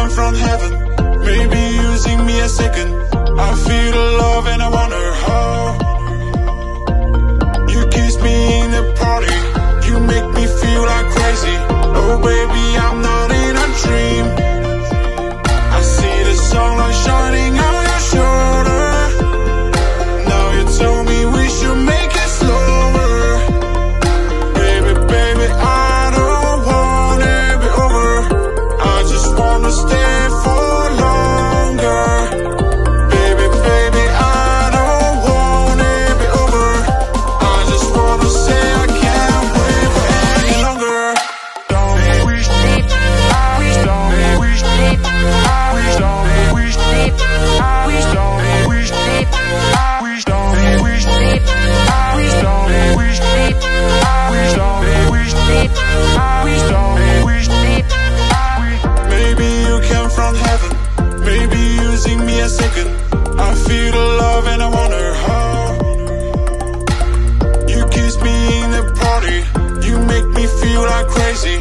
came from heaven, maybe using me a second. I feel the love and I wonder how. You kiss me in the party, you make me feel like crazy. Oh baby, I'm not in a dream. I see the sunlight shining on your shoulder. Now you tell me we should make it slower. Baby, baby, I don't wanna be over. I just wanna stay for longer. Baby, baby, I don't wanna be over. I just wanna say I can't wait for any longer. Don't wish, I wish, don't wish, I wish, don't wish, I wish, don't wish, I wish, don't wish, I wish, don't wish, I wish, don't wish, I wish, don't wish, I wish. Maybe you came from heaven, maybe using me a second. I feel the love and I wonder how. You kiss me in the party, you make me feel like crazy.